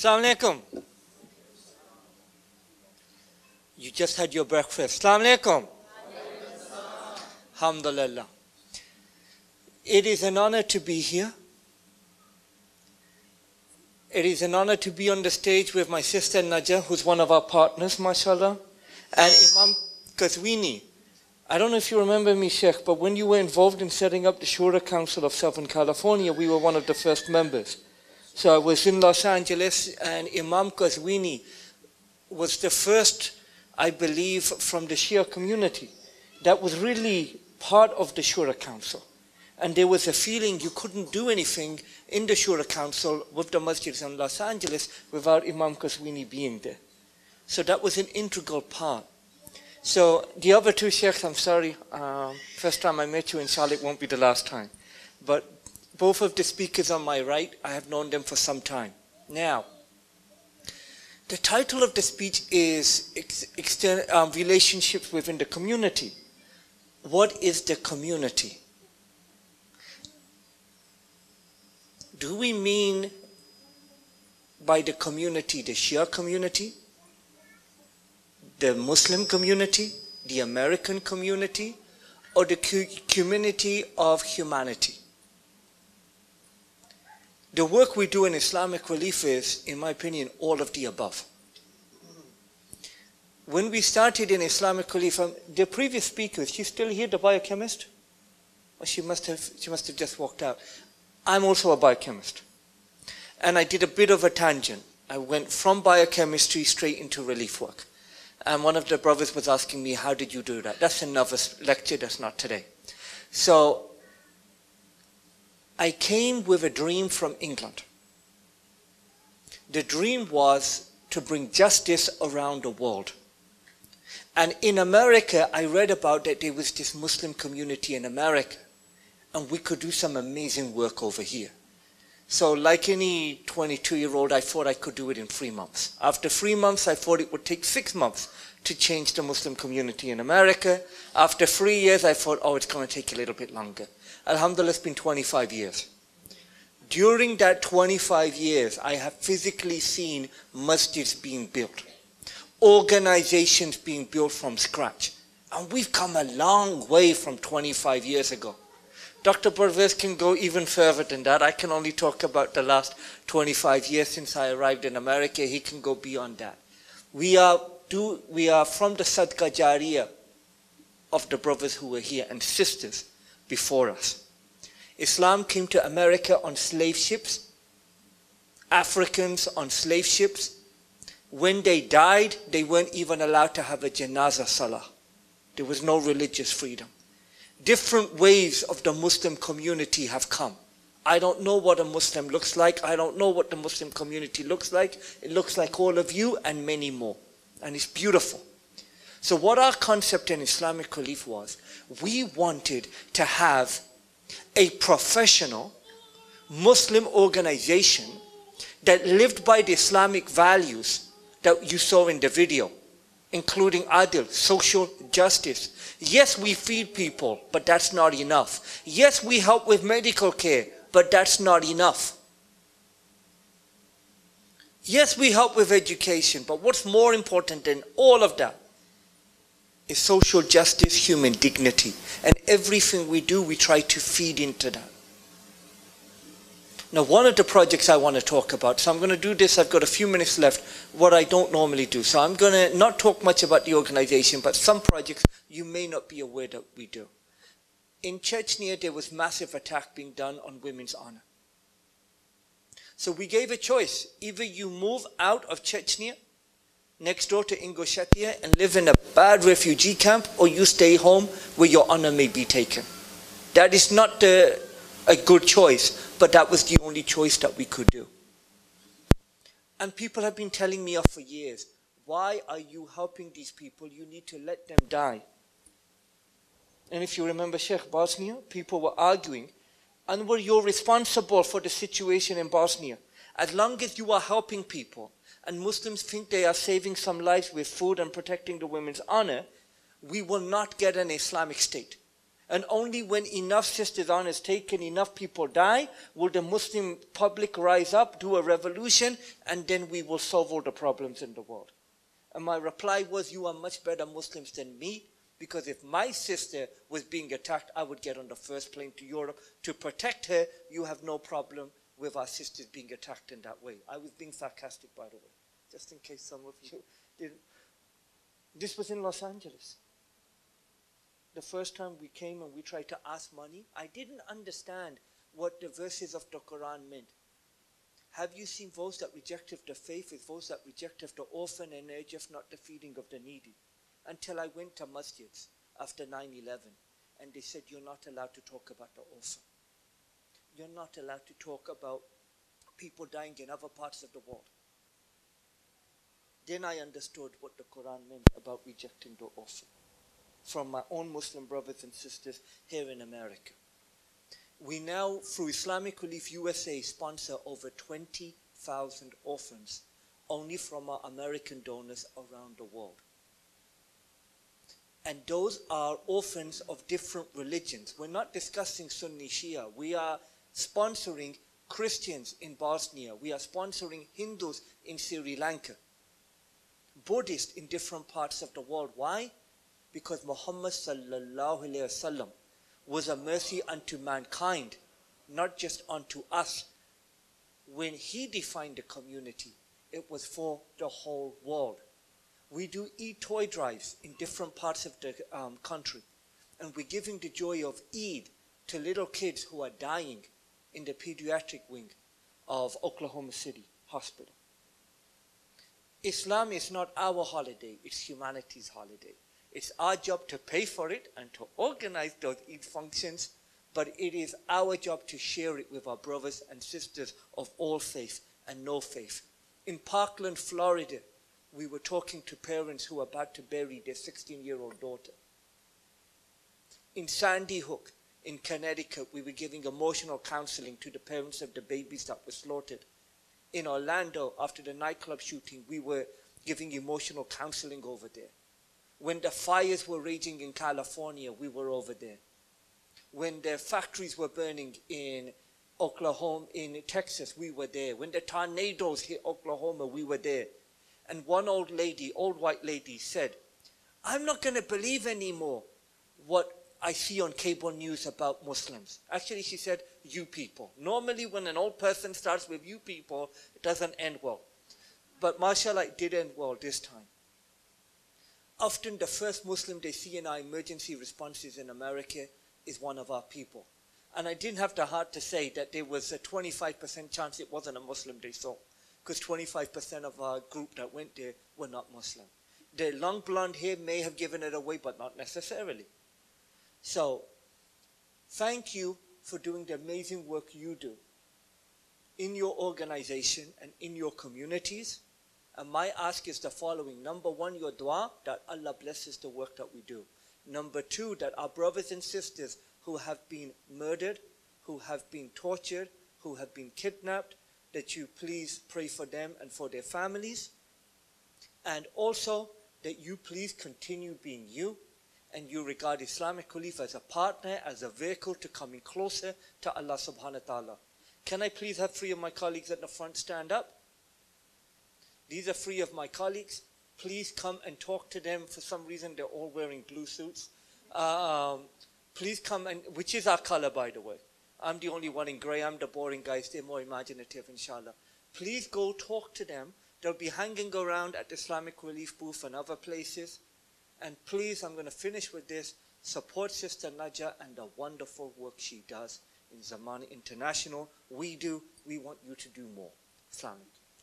Assalamu alaikum. You just had your breakfast. Assalamu alaikum. Alhamdulillah. It is an honor to be here. It is an honor to be on the stage with my sister Najah, who's one of our partners, mashallah, and Imam Qazwini. I don't know if you remember me, Sheikh, but when you were involved in setting up the Shura Council of Southern California, we were one of the first members. So I was in Los Angeles, and Imam Qazwini was the first, I believe, from the Shia community that was really part of the Shura Council. And there was a feeling you couldn't do anything in the Shura Council with the masjids in Los Angeles without Imam Qazwini being there. So that was an integral part. So the other two sheikhs, I'm sorry, first time I met you, inshallah it won't be the last time. But both of the speakers on my right, I have known them for some time. Now, the title of the speech is Relationships Within the Community. What is the community? Do we mean by the community the Shia community, the Muslim community, the American community, or the community of humanity? The work we do in Islamic relief is, in my opinion, all of the above. When we started in Islamic relief, the previous speaker, is she still here, the biochemist? Or she must have just walked out. I'm also a biochemist. And I did a bit of a tangent. I went from biochemistry straight into relief work. And one of the brothers was asking me, how did you do that? That's another lecture, that's not today. So I came with a dream from England. The dream was to bring justice around the world. And in America, I read about that there was this Muslim community in America. And we could do some amazing work over here. So like any 22-year-old, I thought I could do it in 3 months. After 3 months, I thought it would take 6 months to change the Muslim community in America. After 3 years, I thought, oh, it's going to take a little bit longer. Alhamdulillah, it's been 25 years. During that 25 years, I have physically seen masjids being built, organizations being built from scratch. And we've come a long way from 25 years ago. Dr. Pervez can go even further than that. I can only talk about the last 25 years since I arrived in America. He can go beyond that. We are from the Sadqa Jariyah of the brothers who were here and sisters before us. Islam came to America on slave ships, Africans on slave ships. When they died, they weren't even allowed to have a janazah salah. There was no religious freedom. Different waves of the Muslim community have come. I don't know what a Muslim looks like. I don't know what the Muslim community looks like. It looks like all of you and many more. And it's beautiful. So what our concept in Islamic relief was, we wanted to have a professional Muslim organization that lived by the Islamic values that you saw in the video, including adil, social justice. Yes, we feed people, but that's not enough. Yes, we help with medical care, but that's not enough. Yes, we help with education, but what's more important than all of that is social justice, human dignity. And everything we do, we try to feed into that. Now, one of the projects I want to talk about, so I'm going to do this, I've got a few minutes left, what I don't normally do. So I'm going to not talk much about the organization, but some projects you may not be aware that we do. In Chechnya, there was massive attack being done on women's honor. So we gave a choice. Either you move out of Chechnya, next door to Ingushetia, and live in a bad refugee camp, or you stay home where your honor may be taken. That is not a good choice, but that was the only choice that we could do. And people have been telling me for years, why are you helping these people? You need to let them die. And if you remember Sheikh Bosnia, people were arguing, Anwar, you're responsible for the situation in Bosnia. As long as you are helping people, and Muslims think they are saving some lives with food and protecting the women's honor, we will not get an Islamic state. And only when enough sisters on is taken, enough people die, will the Muslim public rise up, do a revolution, and then we will solve all the problems in the world. And my reply was, you are much better Muslims than me, because if my sister was being attacked, I would get on the first plane to Europe to protect her. You have no problem with our sisters being attacked in that way. I was being sarcastic, by the way, just in case some of you didn't. This was in Los Angeles. The first time we came and we tried to ask money, I didn't understand what the verses of the Quran meant. Have you seen those that rejected the faith as those that rejected the orphan and urgeth not the feeding of the needy? Until I went to masjids after 9/11 and they said, you're not allowed to talk about the orphan. You're not allowed to talk about people dying in other parts of the world. Then I understood what the Quran meant about rejecting the orphan from my own Muslim brothers and sisters here in America. We now, through Islamic Relief USA, sponsor over 20,000 orphans only from our American donors around the world. And those are orphans of different religions. We're not discussing Sunni Shia. We are sponsoring Christians in Bosnia. We are sponsoring Hindus in Sri Lanka. Buddhists in different parts of the world. Why? Because Muhammad sallallahu alaihi wasallam was a mercy unto mankind, not just unto us. When he defined the community, it was for the whole world. We do e-toy drives in different parts of the country, and we're giving the joy of Eid to little kids who are dying in the pediatric wing of Oklahoma City Hospital. Islam is not our holiday, it's humanity's holiday. It's our job to pay for it and to organize those Eid functions, but it is our job to share it with our brothers and sisters of all faith and no faith. In Parkland, Florida, we were talking to parents who were about to bury their 16-year-old daughter. In Sandy Hook, in Connecticut, we were giving emotional counseling to the parents of the babies that were slaughtered. In Orlando, after the nightclub shooting, we were giving emotional counseling over there. When the fires were raging in California, we were over there. When the factories were burning in Oklahoma, in Texas, we were there. When the tornadoes hit Oklahoma, we were there. And one old lady, old white lady, said, I'm not going to believe anymore what I see on cable news about Muslims. Actually, she said, you people. Normally, when an old person starts with you people, it doesn't end well. But mashallah, it did end well this time. Often the first Muslim they see in our emergency responses in America is one of our people. And I didn't have the heart to say that there was a 25% chance it wasn't a Muslim they saw, because 25% of our group that went there were not Muslim. The long blonde hair may have given it away, but not necessarily. So, thank you for doing the amazing work you do in your organization and in your communities. And my ask is the following. Number one, your dua, that Allah blesses the work that we do. Number two, that our brothers and sisters who have been murdered, who have been tortured, who have been kidnapped, that you please pray for them and for their families. And also, that you please continue being you, and you regard Islamic Relief as a partner, as a vehicle to coming closer to Allah subhanahu wa ta'ala. Can I please have 3 of my colleagues at the front stand up? These are 3 of my colleagues. Please come and talk to them. For some reason, they're all wearing blue suits. Please come, and which is our color, by the way. I'm the only one in gray. I'm the boring guys. They're more imaginative, inshallah. Please go talk to them. They'll be hanging around at the Islamic Relief booth and other places. And please, I'm going to finish with this. Support Sister Najah and the wonderful work she does in Zamani International. We want you to do more. Islamic.